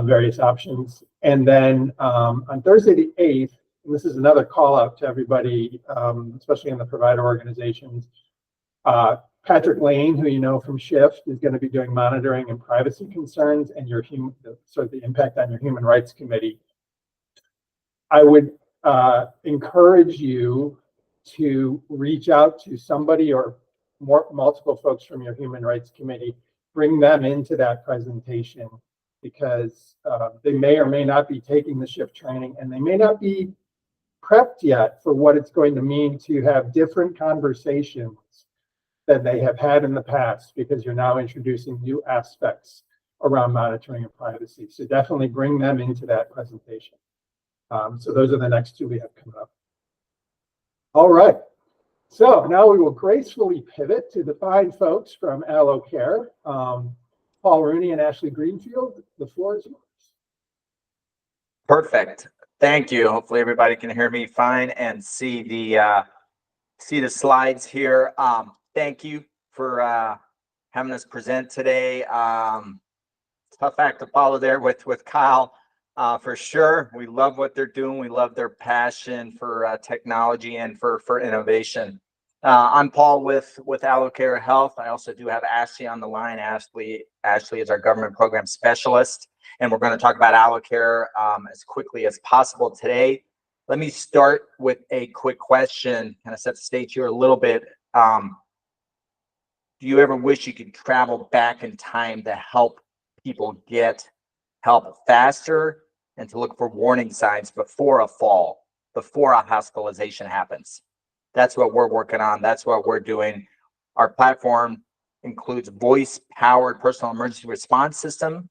various options. And then on Thursday the 8th, and this is another call out to everybody, especially in the provider organizations, Patrick Lane, who you know from Shift, is going to be doing monitoring and privacy concerns and sort of the impact on your Human Rights Committee. I would encourage you to reach out to somebody or multiple folks from your Human Rights Committee, bring them into that presentation, because they may or may not be taking the Shift training, and they may not be prepped yet for what it's going to mean to have different conversations than they have had in the past, because you're now introducing new aspects around monitoring and privacy. So definitely bring them into that presentation. So those are the next two we have coming up. All right. So now we will gracefully pivot to the fine folks from AlloCare, Paul Rooney and Ashley Greenfield. The floor is yours. Perfect. Thank you. Hopefully everybody can hear me fine and see the slides here. Thank you for having us present today. Tough act to follow there with Kyle. For sure. We love what they're doing. We love their passion for technology and for innovation. I'm Paul with AlloCare Health. I also do have Ashley on the line. Ashley is our government program specialist, and we're going to talk about AlloCare as quickly as possible today. Let me start with a quick question, kind of set the stage here a little bit. Do you ever wish you could travel back in time to help people get help faster and to look for warning signs before a fall, before a hospitalization happens? That's what we're working on. That's what we're doing. Our platform includes voice-powered personal emergency response system,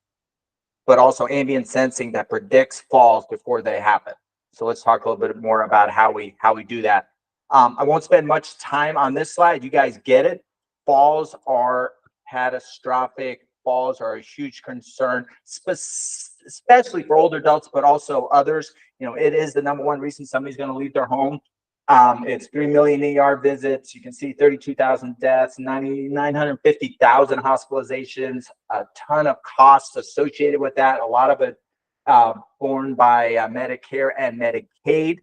but also ambient sensing that predicts falls before they happen. So let's talk a little bit more about how we do that. I won't spend much time on this slide. You guys get it. Falls are catastrophic. Falls are a huge concern, especially for older adults, but also others. You know, it is the number one reason somebody's going to leave their home. It's 3 million ER visits. You can see 32,000 deaths, 950,000 hospitalizations, a ton of costs associated with that. A lot of it borne by Medicare and Medicaid,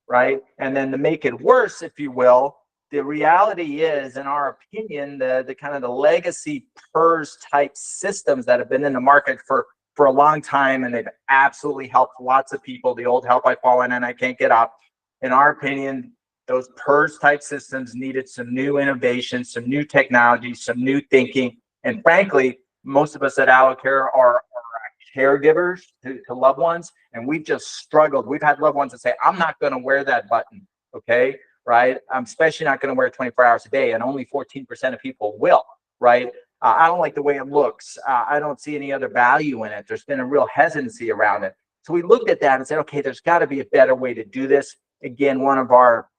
right? And then to make it worse, if you will, the reality is, in our opinion, the kind of the legacy PERS type systems that have been in the market for a long time, and they've absolutely helped lots of people. The old help I fall in and I can't get up. In our opinion, those PERS type systems needed some new innovation, some new technology, some new thinking. And frankly, most of us at AlloCare are caregivers to loved ones, and we've just struggled. We've had loved ones that say, I'm not going to wear that button, okay? Right? I'm especially not going to wear it 24 hours a day, and only 14% of people will, right? I don't like the way it looks. I don't see any other value in it. There's been a real hesitancy around it. So we looked at that and said, okay, there's got to be a better way to do this. Again, one of our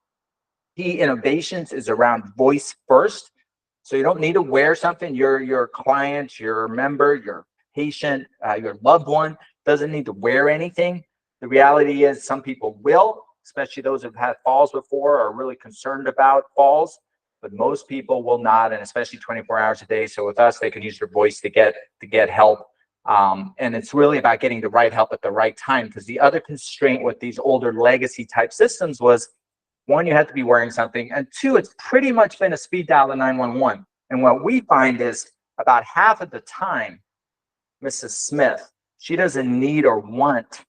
key innovations is around voice first. So you don't need to wear something. Your client, your member, your patient, your loved one doesn't need to wear anything. The reality is some people will, especially those who've had falls before, are really concerned about falls, but most people will not, and especially 24 hours a day. So with us, they can use their voice to get help. And it's really about getting the right help at the right time, because the other constraint with these older legacy type systems was, one, you have to be wearing something, and two, it's pretty much been a speed dial to 911. And what we find is about half of the time, Mrs. Smith, she doesn't need or want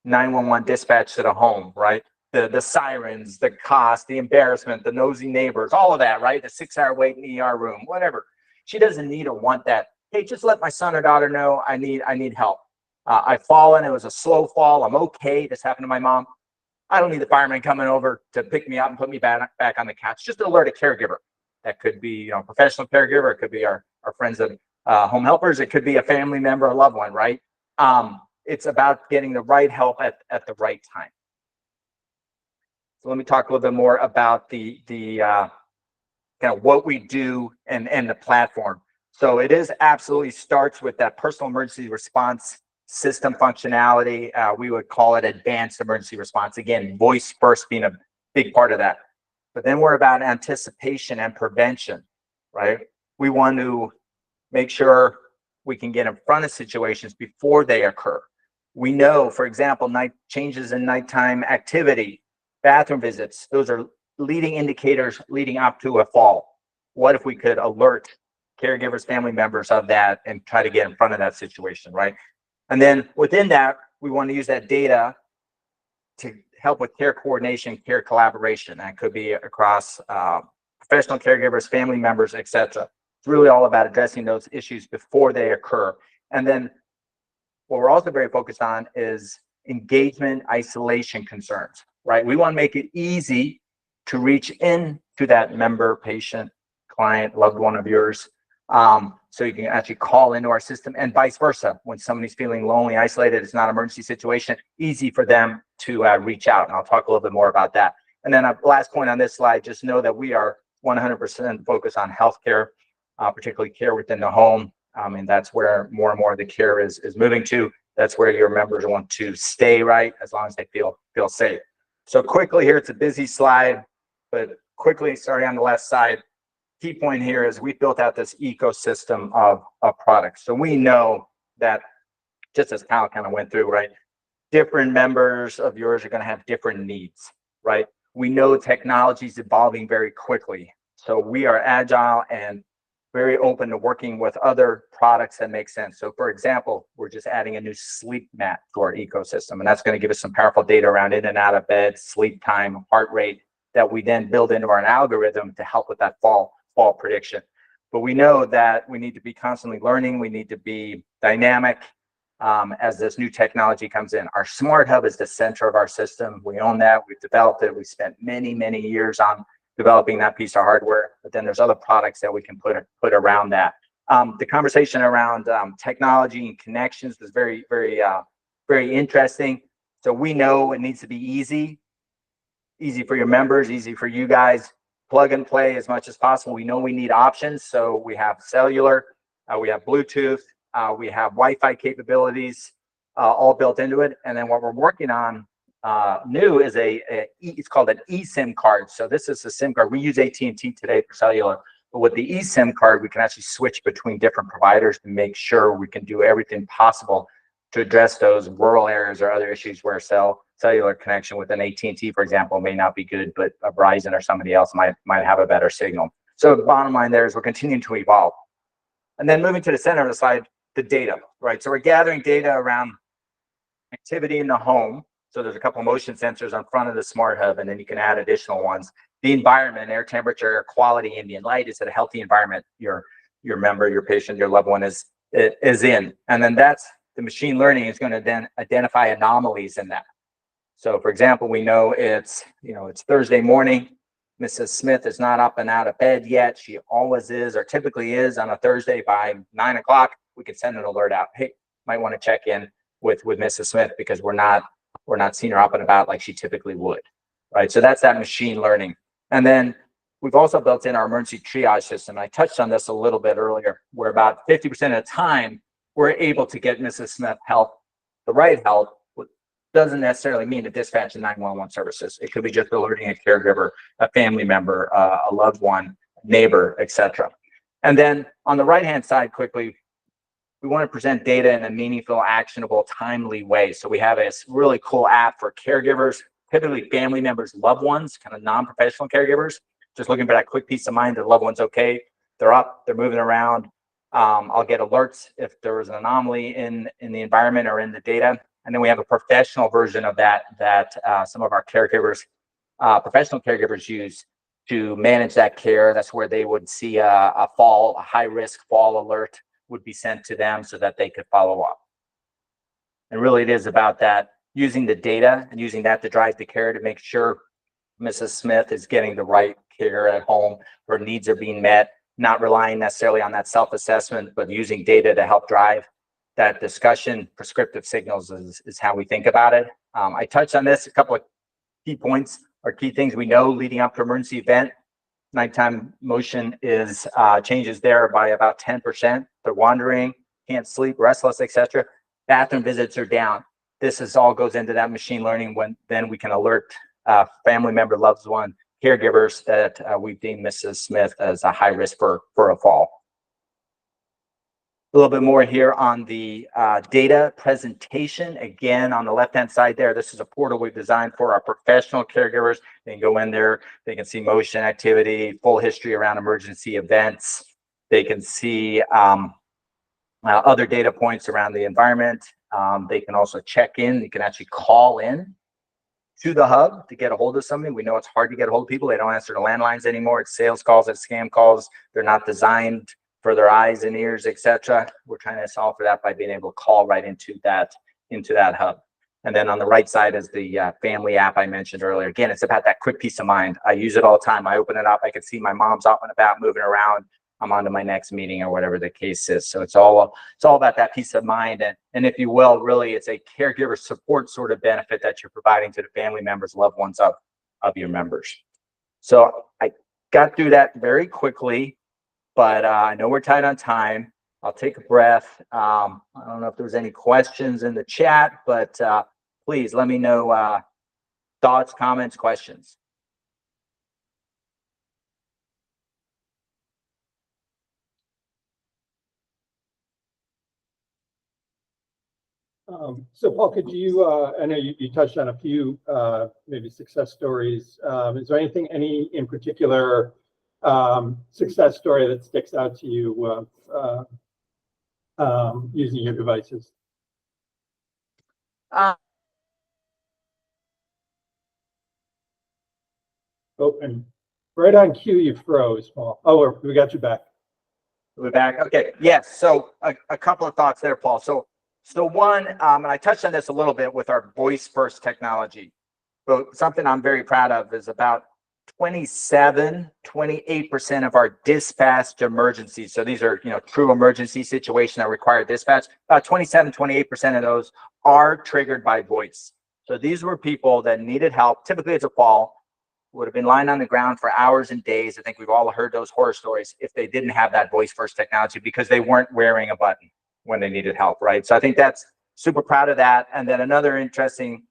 911 dispatch to the home, right? The sirens, the cost, the embarrassment, the nosy neighbors, all of that, right? The 6-hour wait in the ER room, whatever. She doesn't need or want that. Hey, just let my son or daughter know I need help. I've fallen. It was a slow fall. I'm okay. This happened to my mom. I don't need the fireman coming over to pick me up and put me back on the couch. Just alert a caregiver. That could be, a professional caregiver. It could be our friends of home helpers. It could be a family member, a loved one, right? It's about getting the right help at the right time. So let me talk a little bit more about the kind of what we do and the platform. So it is absolutely starts with that personal emergency response system functionality. We would call it advanced emergency response. Again, voice first being a big part of that. But then we're about anticipation and prevention, right? We want to make sure we can get in front of situations before they occur. We know, for example, changes in nighttime activity, bathroom visits, those are leading indicators leading up to a fall. What if we could alert caregivers, family members of that and try to get in front of that situation, right? And then within that, we want to use that data to help with care coordination, care collaboration. That could be across professional caregivers, family members, etc. It's really all about addressing those issues before they occur. And then what we're also very focused on is engagement isolation concerns, right? We want to make it easy to reach in to that member, patient, client, loved one of yours, so you can actually call into our system, and vice versa. When somebody's feeling lonely, isolated, it's not an emergency situation, easy for them to reach out. And I'll talk a little bit more about that. And then last point on this slide, just know that we are 100% focused on healthcare, particularly care within the home. And that's where more and more of the care is moving to. That's where your members want to stay, right? As long as they feel safe. So quickly here, it's a busy slide, but quickly starting on the left side, key point here is we built out this ecosystem of products. So we know that, just as Kyle kind of went through, right? Different members of yours are going to have different needs, right? We know technology is evolving very quickly. So we are agile and very open to working with other products that make sense. So for example, we're just adding a new sleep mat to our ecosystem, and that's going to give us some powerful data around in and out of bed, sleep time, heart rate, that we then build into our algorithm to help with that fall prediction. But we know that we need to be constantly learning. We need to be dynamic as this new technology comes in. Our smart hub is the center of our system. We own that. We've developed it. We spent many, many years on developing that piece of hardware, but then there's other products that we can put around that. The conversation around technology and connections was very, very interesting. So we know it needs to be easy for your members, easy for you guys, plug and play as much as possible. We know we need options. So we have cellular, we have Bluetooth, we have Wi-Fi capabilities, all built into it. And then what we're working on new is it's called an eSIM card. So this is a SIM card. We use AT&T today for cellular, but with the eSIM card, we can actually switch between different providers to make sure we can do everything possible to address those rural areas or other issues where cellular connection with an AT&T, for example, may not be good, but a Verizon or somebody else might have a better signal. So the bottom line there is we're continuing to evolve. And then moving to the center of the slide, the data, right? So we're gathering data around activity in the home. So there's a couple of motion sensors on front of the smart hub, and then you can add additional ones. The environment, air temperature, air quality, ambient light, is it a healthy environment your member, your patient, your loved one is in. And then that's the machine learning is going to then identify anomalies in that. So for example, we know it's Thursday morning. Mrs. Smith is not up and out of bed yet. She always is, or typically is, on a Thursday by 9 o'clock. We can send an alert out. Hey, might want to check in with Mrs. Smith because we're not seeing her up and about like she typically would, right? So that's that machine learning. And then we've also built in our emergency triage system. I touched on this a little bit earlier, where about 50% of the time we're able to get Mrs. Smith help, the right help. Doesn't necessarily mean to dispatch the 911 services. It could be just alerting a caregiver, a family member, a loved one, neighbor, etc. And then on the right-hand side, quickly, we want to present data in a meaningful, actionable, timely way. So we have a really cool app for caregivers, typically family members, loved ones, kind of non-professional caregivers, just looking for that quick peace of mind that loved one's okay. They're up, they're moving around. I'll get alerts if there was an anomaly in the environment or in the data. And then we have a professional version of that some of our caregivers, professional caregivers use to manage that care. That's where they would see a high-risk fall alert would be sent to them so that they could follow up. And really it is about that, using the data and using that to drive the care to make sure Mrs. Smith is getting the right care at home, her needs are being met, not relying necessarily on that self-assessment, but using data to help drive that discussion. Prescriptive signals is how we think about it. I touched on this, a couple of key points or key things we know leading up to emergency event. Nighttime motion is changes there by about 10%. They're wandering, can't sleep, restless, etc. Bathroom visits are down. This all goes into that machine learning when then we can alert family member, loved one, caregivers that we've deemed Mrs. Smith as a high risk for a fall. A little bit more here on the data presentation. Again, on the left-hand side there, this is a portal we've designed for our professional caregivers. They can go in there, they can see motion activity, full history around emergency events. They can see other data points around the environment. They can also check in. You can actually call in to the hub to get a hold of somebody. We know it's hard to get a hold of people. They don't answer the landlines anymore. It's sales calls, it's scam calls. They're not designed for their eyes and ears, etc. We're trying to solve for that by being able to call right into that hub. And then on the right side is the family app I mentioned earlier. Again, it's about that quick peace of mind. I use it all the time. I open it up. I can see my mom's up and about, moving around. I'm on to my next meeting or whatever the case is. So it's all about that peace of mind. And if you will, really, it's a caregiver support sort of benefit that you're providing to the family members, loved ones of your members. So I got through that very quickly. But I know we're tight on time. I'll take a breath. I don't know if there's any questions in the chat, but please let me know thoughts, comments, questions. So Paul, could you, I know you touched on a few maybe success stories. Is there any in particular success story that sticks out to you using your devices? Oh, and right on cue, you froze, Paul. Oh, we got you back. We're back. Okay. Yes. So a couple of thoughts there, Paul. So one, and I touched on this a little bit with our voice first technology, but something I'm very proud of is about 28% of our dispatched emergencies. So these are, true emergency situations that require dispatch. About 28% of those are triggered by voice. So these were people that needed help. Typically it's a fall, would have been lying on the ground for hours and days. I think we've all heard those horror stories if they didn't have that voice first technology because they weren't wearing a button when they needed help, right? So I think that's super proud of that. And then another interesting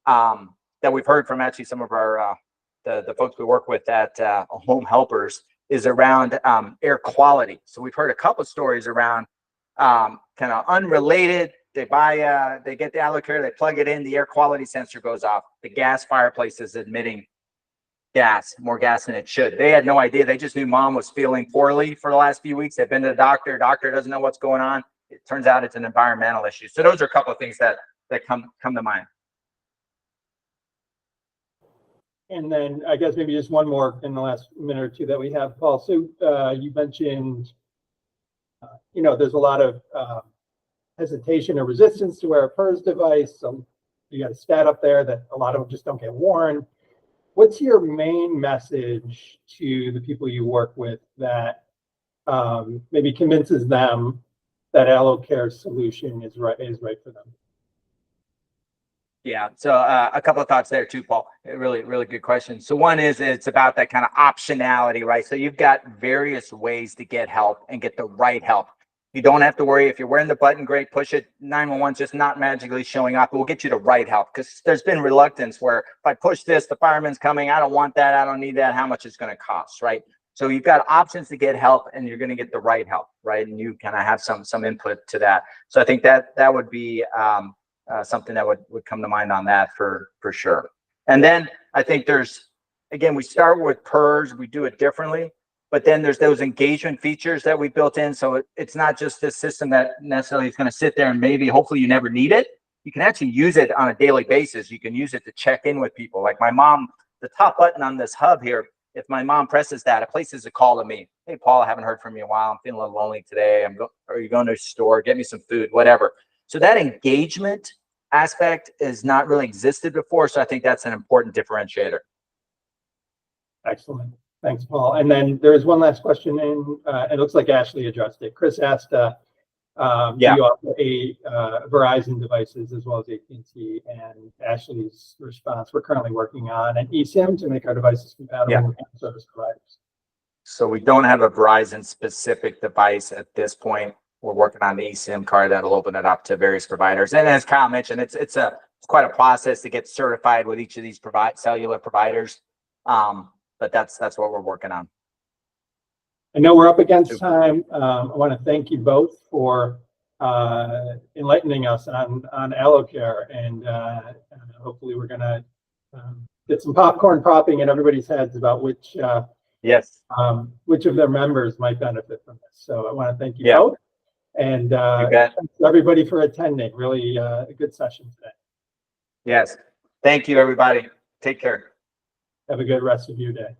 that we've heard from actually some of our the folks we work with at Home Helpers is around air quality. So we've heard a couple of stories around kind of unrelated. They get the AlloCare, they plug it in, the air quality sensor goes off. The gas fireplace is emitting more gas than it should. They had no idea. They just knew mom was feeling poorly for the last few weeks. They've been to the doctor. Doctor doesn't know what's going on. It turns out it's an environmental issue. So those are a couple of things that come to mind. And then I guess maybe just one more in the last minute or two that we have, Paul. So you mentioned, there's a lot of hesitation or resistance to wear a PERS device. So you got a stat up there that a lot of them just don't get worn. What's your main message to the people you work with that maybe convinces them that AlloCare's solution is right for them? Yeah, so a couple of thoughts there too, Paul. Really, really good question. So one is it's about that kind of optionality, right? So you've got various ways to get help and get the right help. You don't have to worry if you're wearing the button, great, push it. 911's just not magically showing up. It will get you the right help because there's been reluctance where if I push this, the fireman's coming. I don't want that. I don't need that. How much it's going to cost, right? So you've got options to get help and you're going to get the right help, right? And you kind of have some input to that. So I think that would be something that would come to mind on that for sure. And then I think again, we start with PERS. We do it differently. But then there's those engagement features that we built in. So it's not just this system that necessarily is going to sit there and hopefully you never need it. You can actually use it on a daily basis. You can use it to check in with people. Like my mom, the top button on this hub here, if my mom presses that, it places a call to me. Hey, Paul, I haven't heard from you in a while. I'm feeling a little lonely today. Are you going to the store? Get me some food, whatever. So that engagement aspect is not really existed before. So I think that's an important differentiator. Excellent. Thanks, Paul. And then there's one last question in, it looks like Ashley addressed it. Chris asked, do you offer Verizon devices as well as AT&T? And Ashley's response, we're currently working on an eSIM to make our devices compatible with service providers. So we don't have a Verizon specific device at this point. We're working on the eSIM card that'll open it up to various providers. And as Kyle mentioned, it's quite a process to get certified with each of these cellular providers. But that's what we're working on. I know we're up against time. I want to thank you both for enlightening us on AlloCare, and hopefully we're going to get some popcorn popping in everybody's heads about which of their members might benefit from this. So I want to thank you both, and thanks to everybody for attending. Really a good session today. Yes, thank you, everybody. Take care. Have a good rest of your day.